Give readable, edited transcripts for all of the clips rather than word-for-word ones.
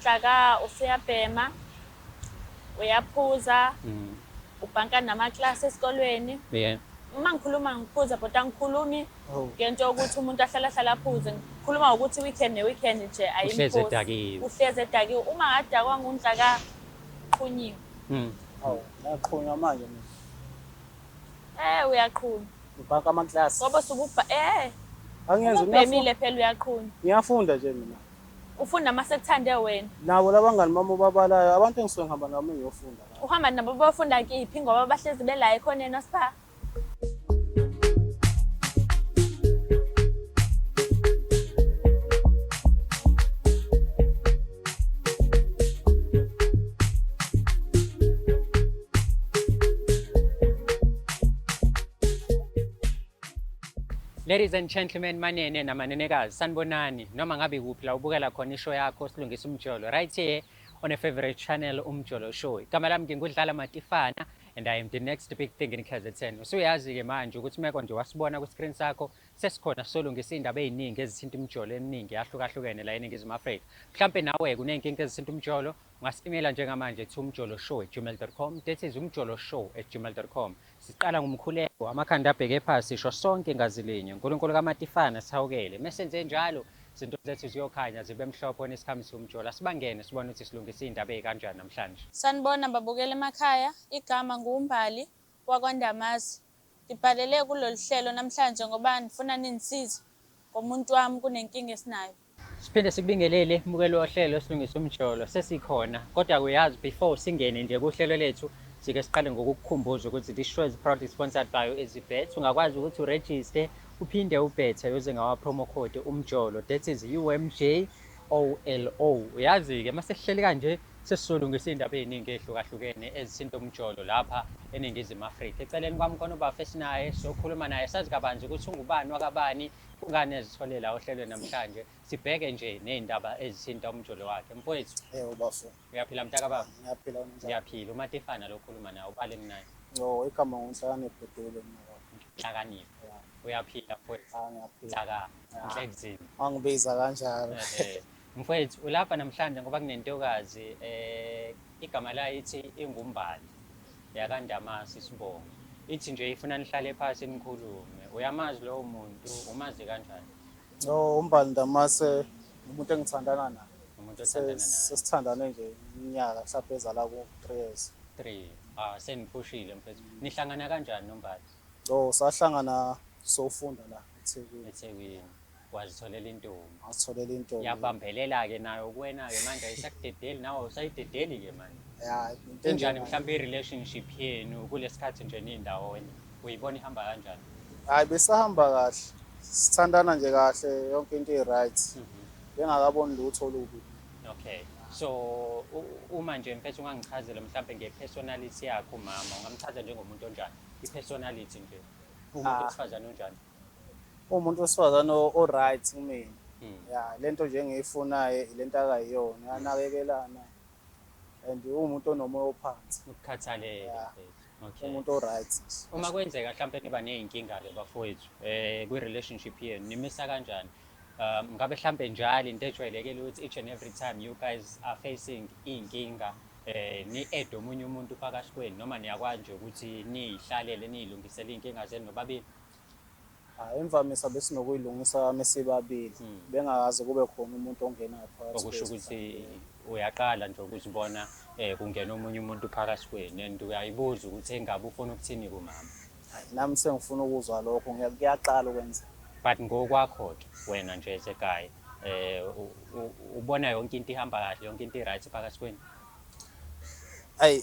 unhlaka usuyabhema, uyaphuza, ubhanka namaklasi esikolweni. Yeah. Uma ngikhuluma ngiphuza but angikhulumi ngento yokuthi umuntu ahlala aphuze. Ngikhuluma ukuthi weekend ne-weekend nje Uhlezi ayimposi. edakiwe. Uhlezi edakiwe. Uma ngadakwa ngunhlaka qhunyiwe. Hawu, ngiyaqhunywa manje mina. Uyaqhuna. Ngibhanka amaklasi. Ngoba Angiyenzi ubhemile phela uyaqhuna. ngiyafunda nje mina. Ufunda mase kuthande wena. Nabo labangani bami babalayo abantu engisuke ngihamba nabo ngiyofunda. Uhamba nabo bafunda kiphi ngoba bahlezi bela ekhoneni Spa. Ladies and gentlemen, manene namanenekazi, sanibonani noma ngabe kuphi la ubukela khona ishow yakho silungisa umjolo right here on a favorite channel Umjolo Show. Igama lami ngingudlala Matifana and I am the next big thing in KZN. Usuyazi ke manje ukuthi meko nje wasibona ku screen sakho sesikhona solungisa indaba eziningi ezithinta umjolo eminingi yahlukahlukene la eNingizimu Afrika. Mhlambe nawe kunenkinga ezithinta umjolo, ungasimela njengamanje to umjoloshow@gmail.com. That is umjoloshow@gmail.com. Siqala ngomkhuleko amakhanda abheke phansi sisho sonke ngazilinye. uNkulunkulu kaMatifana sihawukele. Mesenze njalo izinto zethu ziyokhanya zibe mhlophe nesikhathi umjolo. Asibangene sibone ukuthi silungisa indaba ezikanjani namhlanje. Sanibona babukela emakhaya, igama nguMbali wakwaNdamase. Ngibhalele kulolu hlelo namhlanje ngoba ngifuna ninisize ngomuntu wami kunenkinga esinayo. Siphinde sikubingelele mukelo wohlelo silungisa umjolo sesikhona. Kodwa uyazi before singene nje kuhlelo lethu sike siqale ngokukukhumbuza ukuthi this show is proudly sponsored by EasyBet. Ungakwazi ukuthi uregister uphinde ubethe uze ngawa promo code umjolo, that is UMJOLO. Uyazi ke mase sihleli kanje sesisolungisa indaba eziningi ezihlukahlukene ezithinta umjolo lapha eNingizimu Afrika. Eceleni kwami khona uBafesi naye sokhuluma naye sazi kabanzi ukuthi ungubani wakabani ungane ezitholela ohlelweni namhlanje. Sibheke nje nezindaba ezithinta umjolo wakhe. Mfowethu, Bafu. uyaphila mntaka baba? Ngiyaphila njalo. Ngiyaphila. uMatifana lo khuluma nawe ubaleni naye. Igama ngihlakaniphe Dube mina. Hlakaniphe. Uyaphila mfowethu? Ngiyaphila. Inhlekuzini. Angibiza kanjalo. Mfowethu ulapha namhlanje ngoba kunentokazi igama layo ithi ingumbali yakwaNdamase Sibongo. Ithi nje ifuna nihlale phansi nikhulume. Uyamazi lowo muntu, umazi kanjani? uMbali Ndamase umuntu engithandana naye. Umuntu othandana naye. Sesithandane nje iminyaka mhlawumbe ezala ku 3 years. 3. Seniphushile mfowethu. Nihlangana kanjani noMbali? Sahlangana sofunda la eThekwini. eThekwini. Wazitholela intombi. Ngasitholela intombi. Yabambelela ke nayo kuwena ke manje ayisakudedeli nawe usayidedeli ke manje. Ya, Kanjani mhlawumbe i-relationship yenu kulesikhathi nje nindawonye? Uyibona ihamba kanjani? Hayi besahamba kahle. Sithandana nje kahle yonke into i-right. Bengakaboni lutho olubi. Okay. So uma nje mfethu ungangichazela mhlawumbe ngepersonality yakho mama, ungamchaza njengomuntu onjani? Ipersonality nje. Umuntu wesifazane onjani? Umuntu wesifazane o-right kumina. Ya, lento nje engiyifunayo ilento akayiyona, yanakekelana. And umuntu onomoya ophansi. Ukukhathalela. Okay. Umuntu o-right. Uma kwenzeka mhlawumbe niba nezinkinga ke bafowethu kwi-relationship yenu nimisa kanjani? Ngabe mhlawumbe njalo into ejwayelekile ukuthi each and every time you guys are facing inkinga ni-add omunye umuntu phakathi kwenu noma niyakwazi nje ukuthi niyihlalele niyilungisele inkinga zenu nobabili? Imvamisa besinokuyilungisa mesibabili. Bengakaze kube khona umuntu ongenayo phakathi. Okusho ukuthi uyaqala nje ukuzibona kungena omunye umuntu phakathi kwenu and uyayibuza ukuthi engabe ufuna ukuthini kumama? Nami sengifuna ukuzwa lokho ngiyaqala ukwenza. But ngokwakho wena nje esekhaya ubona yonke into ihamba kahle, yonke into i-right phakathi kwenu?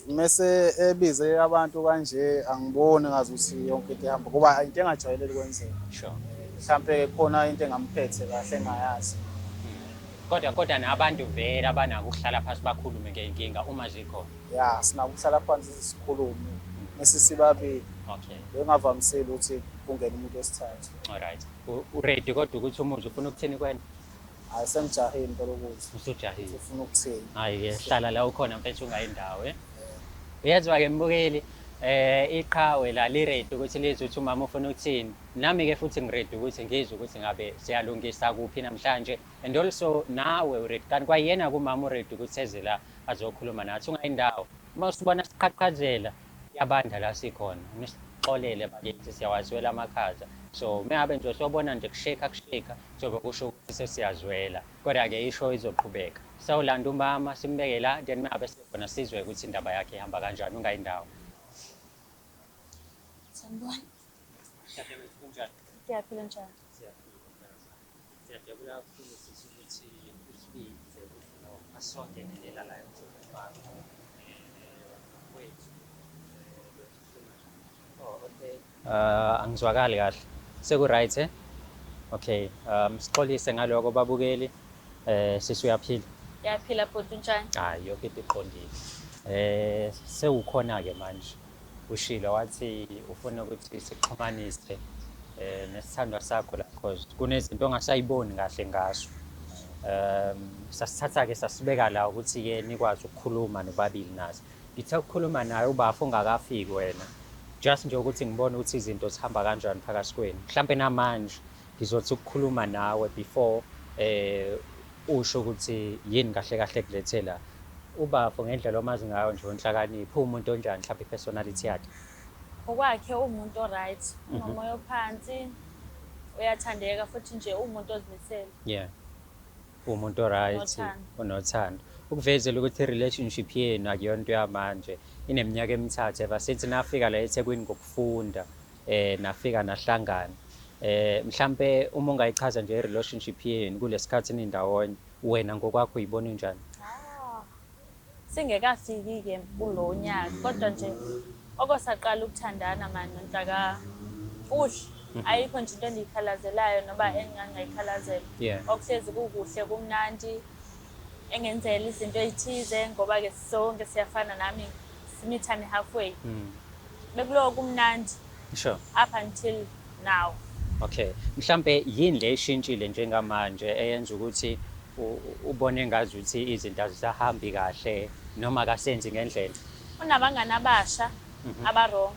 Mese ebize abantu kanje angiboni ngazi ukuthi yonke into ihamba kuba into engajwayeleli kwenzeka. Sure. Mhlambe khona into engamphethe kahle engayazi. Kodwa nabantu vele abanako ukuhlala phansi bakhulume ngeinkinga uma zikhona. Ya, sinako ukuhlala phansi sikhulume mesisibabili. Okay. Bengavamiseli ukuthi kungena umuntu wesithathu. Alright. Uready kodwa ukuthi umuzi ufuna ukuthini kwena? Hayi sengijahile impela ukuthi. Usujahile. Ufuna ukuthini? Hayi ke hlala la ukhona mfethu ungayindawo Uyaziwa ke mbukeli iqhawe la li-ready ukuthi lizwe ukuthi umama ufuna ukuthini. Nami-ke futhi ngi-ready ukuthi ngizwe ukuthi ngabe siyalungisa kuphi namhlanje, and also nawe u-ready. Kanti kwayena kumama u-ready ukuthi eze la azokhuluma nathi. Ungayindawo uma usibona siqhaqhazela yabanda la sikhona, nisixolele bakithi, siyawaziwela amakhaza. So mengabe nje sobona nje kusheka sobe kusho ukuthi sesiyazwela, kodwa-ke isho izoqhubeka. Sawulanda umama simbeke la, then mengabe sibona sizwe ukuthi indaba yakhe ihamba kanjani. Ungayindawo. Sanibona. Ngiyaphila njani? Siyajabula kakhulu sisi ukuthi usibize asongenelela la angizwakali kahle. Seku-right eh? Okay. Sixolise ngaloko babukeli. Sisi uyaphila? Ngiyaphila bhuti njani? Hayi yonke into iqondile. Sewukhona-ke manje. Ushilo wathi ufuna ukuthi sixhumanise nesithandwa sakho la, because kunezinto ongasayiboni kahle ngaso. Sasithatha-ke sasibeka la ukuthi-ke nikwazi ukukhuluma nobabili nazo. Ngithe ukukhuluma naye ubafu ungakafiki wena, just nje ukuthi ngibone ukuthi izinto zihamba kanjani phakathi kwenu. Mhlampe namanje ngizothi ukukhuluma nawe before usho ukuthi yini kahle kahle kulethe la. Ubafu ngendlela omazi ngayo nje onhlakaniphi, umuntu onjani mhlawumbe ipersonality yakhe? Okwakhe umuntu o-right, unomoya ophansi, uyathandeka futhi nje umuntu ozimisele. Yeah. Umuntu o-right, unothando. Ukuvezela ukuthi i-relationship yenu akuyonto yamanje, ineminyaka emithathu ever since nafika la eThekwini ngokufunda, nafika nahlangana. Mhlambe uma ungayichaza nje i-relationship yenu kulesikhathi nindawonye, wena ngokwakho uyibona njani? Singekafiki-ke kulo nyaka, kodwa nje okosaqala ukuthandana manje noNhlaka kuhle. Ayikho nje into endiyikhalazelayo noba engingangayikhalazela. Okuhlezi kukuhle kumnandi, engenzela izinto ezithize ngoba-ke sonke siyafana, nami simithane halfway. Bekuloku kumnandi. Sure. Up until now. Okay. Mhlambe yini le ishintshile njengamanje eyenza ukuthi ubone ngazi ukuthi izinto azisahambi kahle noma akasenzi ngendlela? Unabangani abasha aba-wrong.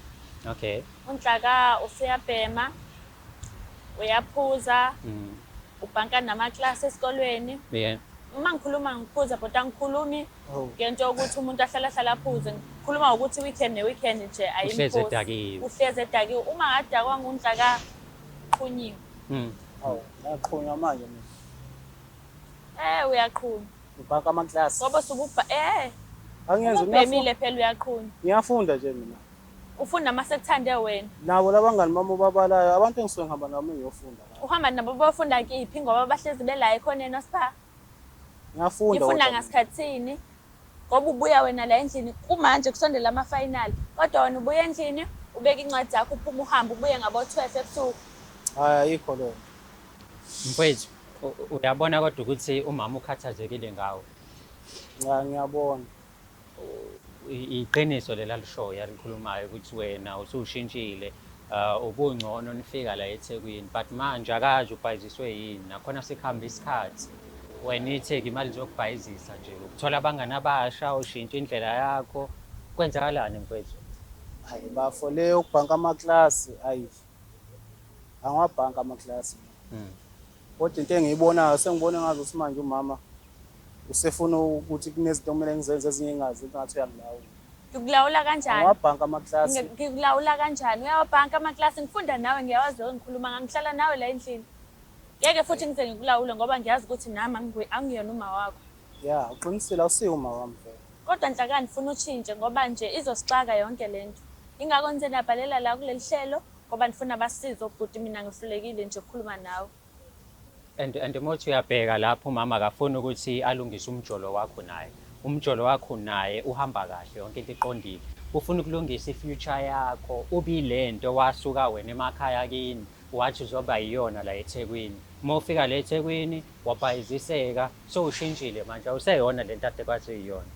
Okay. uNhlaka usuyabhema, uyaphuza, ubhanka namaklasi esikolweni. Yeah. Uma ngikhuluma ngiphuza but angikhulumi ngento ukuthi umuntu ahlala aphuze. Ngikhuluma ukuthi weekend ne-weekend nje Uhlezi edakiwe. Uhlezi edakiwe. Uma ngadakwa nguNhlaka qhunyiwe. Ngiyaqhunywa manje mina. Uyaqhunywa. Ubhanka amaklasi. Ngoba Angiyenzi ubhemile phela uyaqhunywa. Ngiyafunda nje mina. Ufunda mase kuthande wena. Nabo labangani bami babalayo, abantu engisuke ngihamba nabo ngiyofunda la. Uhamba nabo bafunda kiphi ngoba bahlezi bela ekhoneni Spa? Ngiyafunda. Ngifunda ngasikhathini. Ngoba ubuya wena la endlini kumanje kusondela ama-final. Kodwa wena ubuya endlini, ubeka incwadi yakho, uphuma uhamba ubuye ngabo-12 ebusuku. Ayikho lo. Mfowethu, uyabona kodwa ukuthi umama ukhathazekile ngawo. Ngiyabona. Iqiniso lela lishoyo yalikhulumayo ukuthi wena usushintshile, ubungcono nifika la eThekwini, but manje akazi ubhayiziswe yini, nakhona sekuhamba isikhathi. Wena itheki imali zokubhayizisa nje, ukuthola abangani abasha, ushintsha indlela yakho. Kwenzakalani mfowethu? Hayi bafo le ukubhanka amaklasi, ayi. Angwabhanka amaklasi. Kodwa into engiyibonayo sengibone ngazi ukuthi manje umama usefuna ukuthi kunezinto okumele ngizenze ezinye engazi ngathi uyangilawula. Ngikulawula kanjani? Ngwabhanka amaklasi. Ngikulawula kanjani? Uyawabhanka amaklasi, ngifunda nawe, ngiyawazi ngikhuluma, ngihlala nawe la endlini. Ngeke futhi ngize ngikulawule ngoba ngiyazi ukuthi nami angiyona uma wakho. Yeah, uqinisile awusiyo uma wami vele. Kodwa Nhlaka ngifuna utshintshe ngoba nje izosixaka yonke lento. Ingakho ngize nabhalela la kuleli hlelo ngoba ngifuna basize ukuthi mina ngihlulekile nje ukukhuluma nawe. And mothi uyabheka lapho umama akafuni ukuthi alungise umjolo wakho naye. Umjolo wakho naye uhamba kahle, yonke into iqondile. Ufuna ukulungisa ifuture yakho, ubilento wasuka wena emakhaya kini, wathi uzoba yiyona la eThekwini. Uma ufika la eThekwini wabhayiziseka, so ushintshile manje awuseyona lento ade kwathi uyiyona.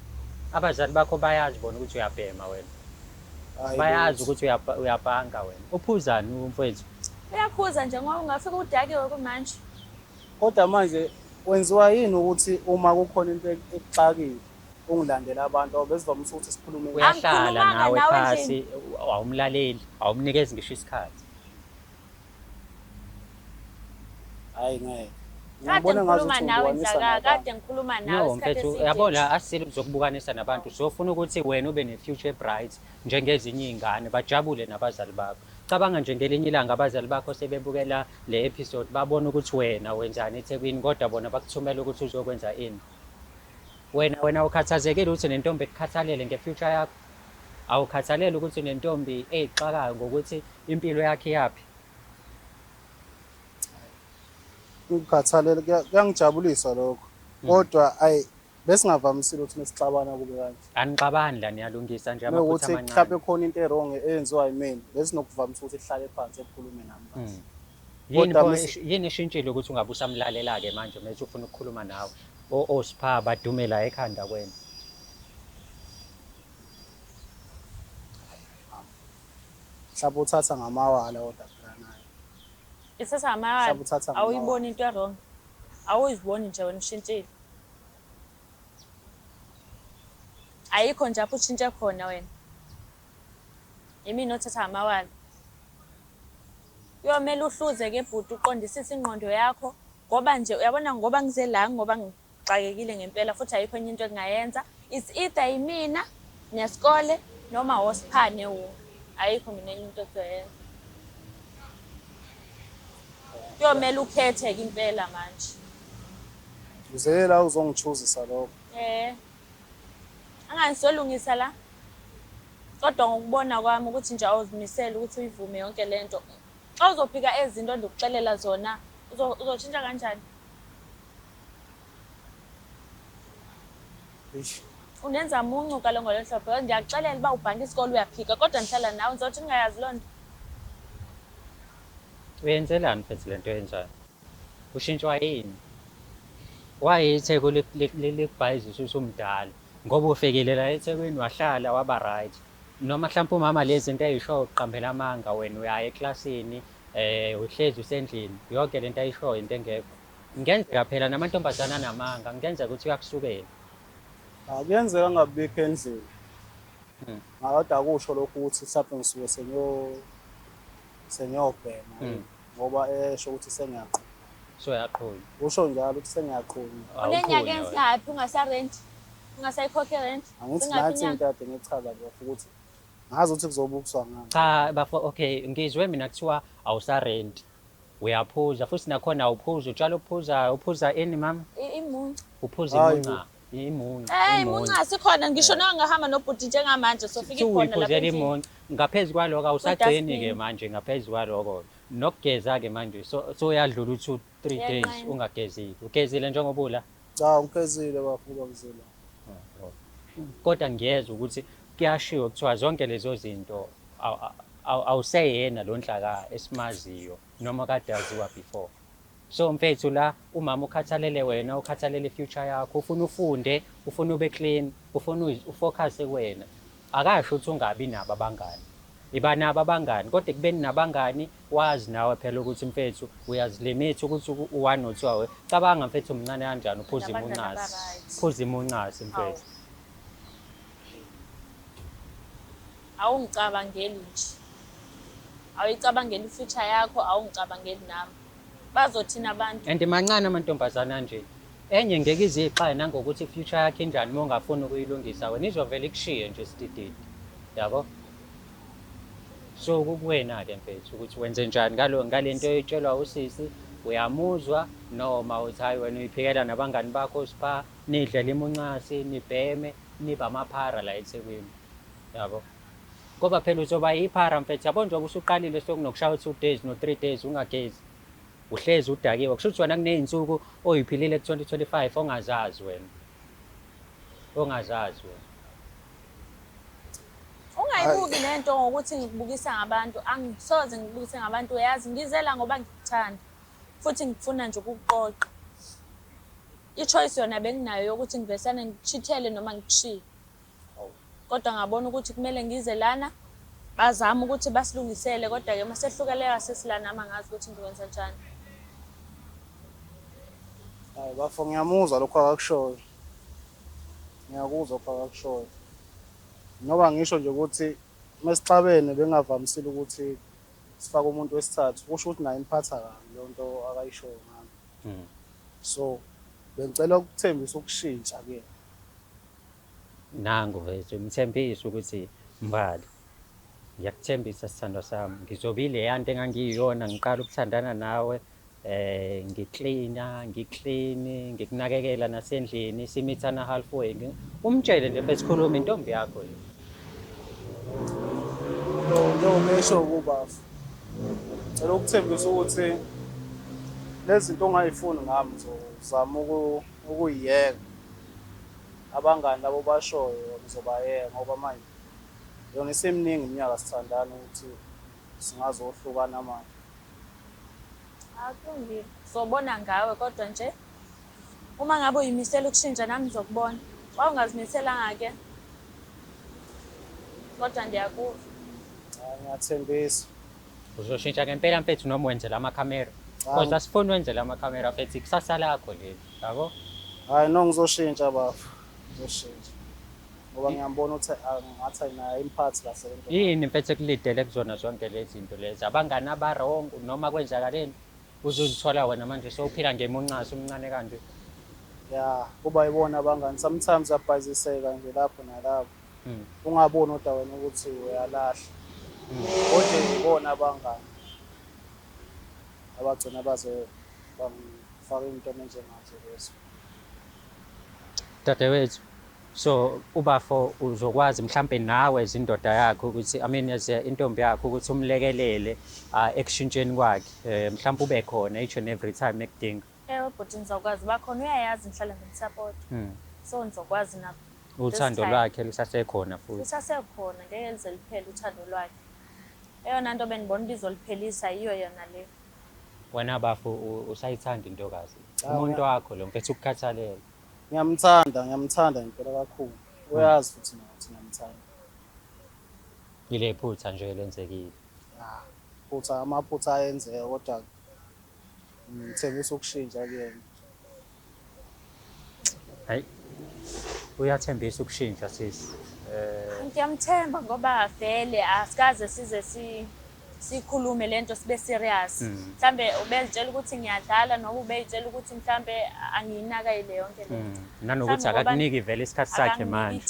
Abazali bakho bayazi bona ukuthi uyabhema wena. Bayazi ukuthi uyabhanga wena. Uphuzani umfowethu? Uyaphuza nje ngoba ungafika udakiwe kumanje. Kodwa manje wenziwa yini ukuthi uma kukhona into ekuxakile ungilandela abantu besivamise ukuthi sikhulume uyahlala Angikhulumanga nawe nawe phasi awumlaleli awumnikezi ngisho isikhathi hayi ngeke kade ngikhuluma nawe Nhlaka kade ngikhuluma nawe no isikhathi mfethu eside. yabo la asile kuzokubukanisa nabantu sofuna ukuthi wena ube ne-future bright njengezinye iy'ngane bajabule nabazali bakho cabanga nje ngelinye ilanga abazali bakho sebebukela le episode babona ukuthi wena wenzani eThekwini kodwa bona bakuthumela ukuthi uzokwenza ini wena ukhathazekile ukuthi nentombi ekukhathalele nge-future yakho awukhathalele ukuthi nentombi eyixakayo ngokuthi impilo yakhe yaphi ukukhathalela kuyangijabulisa lokho kodwa ayi besingavamisile ukuthi nesixabana kube kanje anixabani la niyalungisa nje amaphutha ukuthi amancane mhlawumbe khona into erong eyenziwa yimina besinokuvamise ukuthi sihlale phansi ekhulume nami kahle. yini Kodwa pho mase- yini ishintshile ukuthi ungabe usamlalela-ke manje mase ufuna ukukhuluma nawe osipha badume la ekhanda kwena mhlawumbe uthatha ngamawala kodwa phela naye Isasamawala Mhlawumbe uthatha ngamawala. awuyiboni into wrong. Awuziboni nje wena ushintshile. Ayikho nje apho ushintshe khona wena. Yimina othatha amawala. Kuyomela uhluze-ke bhuti uqondisise ingqondo yakho ngoba nje uyabona ngoba ngize la ngoba ngixakekile ngempela futhi ayikho enye into engingayenza. It's either yimina nesikole noma wosiphane wona. Ayikho mina enye into engizoyenza. Kuyomela ukhethe-ke impela manje. uzela uzongichuzisa lokho Anganisolungisa la. Kodwa ngokubona kwami ukuthi nje awuzimisela ukuthi uyivume yonke lento. Xa uzophika ezinto endikuxelela zona, uzoshintsha kanjani? Eish, Unenza muncu kalo ngolo hlobo. Ndiyakuxelela uba ubhanka isikole uyaphika kodwa ndihlala nawe ngizothi ningayazi loo nto. uyenzelani mfethu lento yenzayo ushintshwa yini why itheko likubhayizisa usumdala ngoba ufikile la eThekwini wahlala waba right noma mhlawumbe umama lezi zinto eyishoyo uqambela amanga wena uyaya eklasini uhlezi usendlini yonke lento ayishoyo into engekho ngenzeka phela namantombazana anamanga ngenzeka ukuthi uyakusukela kuyenzeka ngabikho endlini Mm. ngakade akusho lokhu ukuthi mhlawumbe ngisuke senyobhema ngoba esho ukuthi sengiyaqhula so yaqhula usho njalo ukuthi sengiyaqhula Uneminyaka engaphi ungasarenti? Ungasayikhokhe rent? angithi nathi into ade ngichaza nje ukuthi ngazi ukuthi kuzobukiswa ngami cha bafo okay ngizwe mina kuthiwa awusarent uyaphuza futhi nakhona awuphuza utshalo uphuza ini mama Imuncu. uphuza Hayi, imunca imunca Imunca sikhona ngisho nawe ngahamba nobhuti njengamanje sofika khona lapha uyiphuzela endlini. imunca ngaphezu kwaloko awusagcini-ke Kudustbin. manje ngaphezu kwaloko nokugeza-ke manje so uyadlula 2-3 days Iyancane. ungagezile ugezile njengoba ula cha ngiphezile bafuka ngizila kodwa ngiyezwa ukuthi kuyashiwo kuthiwa zonke lezo zinto awuseyena lo Nhlaka esimaziyo noma kade aziwa before so mfethu la umama ukhathalele wena ukhathalele i-future yakho ufuna ufunde ufuna ube clean ufuna ufocus kuwena akasho ukuthi ungabi nabo abangani iba nabo abangani kodwa ekubeni nabangani wazi nawe phela ukuthi mfethu uyazilimit ukuthi u1 no 2 awe cabanga mfethu umncane kanjani uphuza Nabantwana imuncasi aba-right. phuza imuncasi mfethu Awungicabangeli nje. Awuyicabangeli ifuture yakho, awungicabangeli nami. Bazothina abantu. and mancane amantombazana nje enye ngeke izixaye nangokuthi i-future yakhe injani uma ungafuni ukuyilungisa wena izovela ikushiye nje sidididi yabo so kuwena-ke mfethu ukuthi wenze njani ngalento oyitshelwa usisi uyamuzwa noma uthi hayi wena uyiphikela nabangani bakho sipha nidlela imuncasi nibheme nibe amaphara la eThekwini yabo ngoba phela uzoba yiphara mfethu yabo njengoba usuqalile sokunokushaya 2 days no 3 days ungagezi uhlezi udakiwe kusho ukuthi wena kuney'nsuku oyiphilile ku-2025 ongazazi wena Ungayibuki lento ngokuthi ngikubukisa ngabantu, angisoze ngikubukise ngabantu uyazi ngizela ngoba ngikuthanda. Futhi ngifuna nje ukukuqoqa. I-choice yona benginayo yokuthi ngivesane ngikuchithele noma ngikushiye. Kodwa ngabona ukuthi kumele ngize lana bazama ukuthi basilungisele kodwa-ke masehlukeleka sesilana mangazi ukuthi ngikwenza njani. hayi bafo ngiyamuzwa lokho akakushoyo ngiyakuzwa phakakushoyo. Ngoba ngisho nje ukuthi mesixabene bengavamisile ukuthi sifake umuntu wesithathu, kusho ukuthi naye imphatha kabi leyo nto akayishoyo ngami. So bengicela ukuthembisa ukushintsha ke. Nangu mfethu ngithembisa ukuthi Mbali, ngiyakuthembisa sithandwa sami, ngizobe ileya nto engangiyiyona ngiqala ukuthandana nawe, ngiklini, ngikunakekela nasendlini, simithana halfway. Umtshele nje mfethu, khuluma intombi yakho le. Njengoba esho kubafu, ngicela ukuthembisa ukuthi lezi zinto ongayifuni ngami ngizozama ukuyiyeka. Abangani labo bashoyo ngizobayeka ngoba manje yona isemningi iminyaka sithandana ukuthi singazohlukana manje. Akulungile, sobona ngawe kodwa nje uma ngabe uyimisela ukushintsha nami ngizokubona. Wawungazimiselanga-ke kodwa ndiyakuzwa. Ngiyathembisa. Uzoshintsha ngempela mfethu noma wenzela amakhamera? Because asifuni wenzela amakhamera mfethu, ikusasa lakho leli, yabo? Hayi no, ngizoshintsha bafu, ngizoshintsha. Ngoba ngiyambona ukuthi ngathi ayinayo imphathi kahle lento. Yini mfethu ekulidele kuzona zonke lezi zinto lezi? Abangani abarong noma kwenzakaleni? Uzozithola wena manje sowuphila ngemuncaso omncane kanje. Ya, kuba yibona abangani. Sometimes uyabhaziseka nje lapho nalapho. Ungaboni kodwa wena ukuthi uyalahla. Kodwa yibona abangani abagcina baze bangifaka into enjengazo lezo. Dadewethu, so ubafo uzokwazi mhlambe nawe izindoda yakho ukuthi intombi yakho ukuthi umlekelele ekushintsheni kwakhe, mhlawumbe ube khona each and every time ekudinga. Bhuti ngizokwazi, bakhona uyayazi ngihlala ngimsupport. So ngizokwazi nabo. Uthando lwakhe lusasekhona futhi. Lusasekhona, ngeke lize liphele uthando lwakhe. Eyona nto benibona bizoliphelisa yiyo yona le. Wena bafo usayithanda intokazi. Umuntu wakho lo mfethu ukukhathalela. Ngiyamthanda impela kakhulu. Uyazi futhi nathi ngiyamthanda. Ile phutha nje lenzekile. Phutha amaphutha ayenzeka kodwa ngithembisa ukushintsha kuyena. Hayi. Uyathembisa ukushintsha sisi. Ngiyamthemba ngoba vele asikaze size sikhulume lento sibe serious. Mhlambe ubezitshela ukuthi ngiyadlala noma ubezitshela ukuthi mhlambe angiyinakayile yonke lento. Nanokuthi akakuniki vele isikhathi sakhe manje.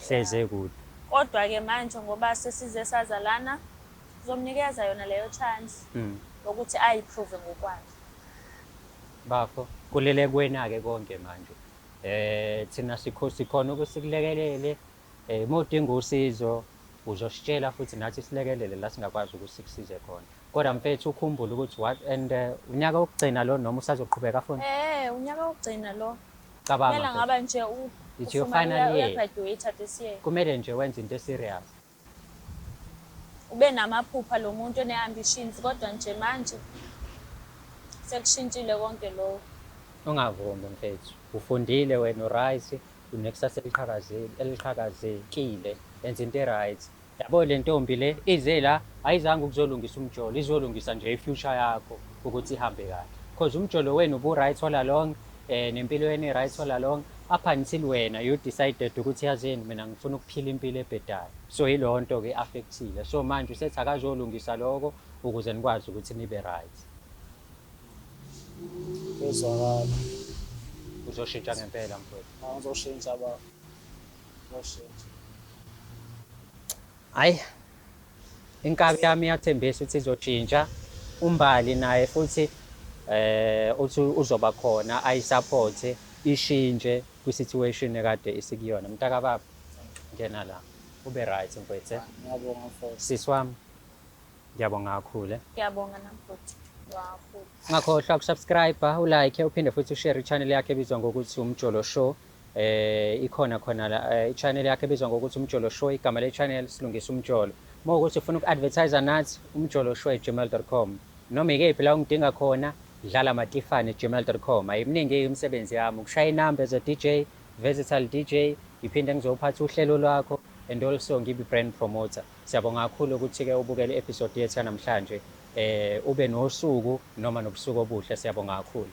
Hleze kude. Kodwa ke manje ngoba sesize sazalana uzomnikeza yona leyo chance ukuthi ayiprove ngokwakhe. Bafo kulele kwena ke konke manje. Thina sikhona ukusikulekelele, modinga usizo uzositshela futhi nathi silekelele la singakwazi ukusikusize khona. Kodwa mfethu ukhumbule ukuthi unyaka wokugcina lo noma usazoqhubeka futhi? Unyaka wokugcina lo. Cabanga. Kumele ngaba nje it's your final year. Graduate this year. Kumele nje wenze into serious. Ube namaphupha lo muntu one-ambitions kodwa nje manje sekushintshile konke lo. Ungavumi mfethu. Ufundile wena uright, unekusasa eliqhakazekile, yenza into right. Yabo le ntombi le ize la ayizange ukuzolungisa umjolo, izolungisa nje ifuture yakho ukuthi ihambe kahle. Because umjolo wena ubu right all along, nempilo yena right all along, up until wena you decided ukuthi yazini mina ngifuna ukuphila impilo ebhedayo. So yilo nto ke affectile. So manje usethi akazolungisa lokho ukuze nikwazi ukuthi nibe right. Ezwakala. Uzoshintsha ngempela mfowethu. Ngizoshintsha baba. Ngizoshintsha. Hayi. Inkabi yami iyathembisa ukuthi izoshintsha. Umbali naye futhi uthi uzoba khona ayisupport ishintshe kwi-situation ekade isikuyona. Mntaka baba ngena la. Ube right mfowethu. Ngiyabonga mfowethu. Sisi wami. Ngiyabonga kakhulu. Ngiyabonga namfuthi. Ungakhohlwa ukusubscribe, ulike, uphinde futhi ushare i-channel yakhe ebizwa ngokuthi Umjolo Show. Ikhona khona la i-channel yakhe ebizwa ngokuthi Umjolo Show, igama le-channel silungisa umjolo. Uma ukuthi ufuna uku-advertise nathi, umjoloshow@gmail.com. Noma ikephi la ungidinga khona, dlala matifane@gmail.com. Ayiminingi imisebenzi yami, ukushaya inamba ze DJ, versatile DJ, iphinde ngizophatha uhlelo lwakho and also ngibe brand promoter. Siyabonga kakhulu ukuthi ke ubukele episode yethu namhlanje. Ube nosuku noma nobusuku obuhle, siyabonga kakhulu.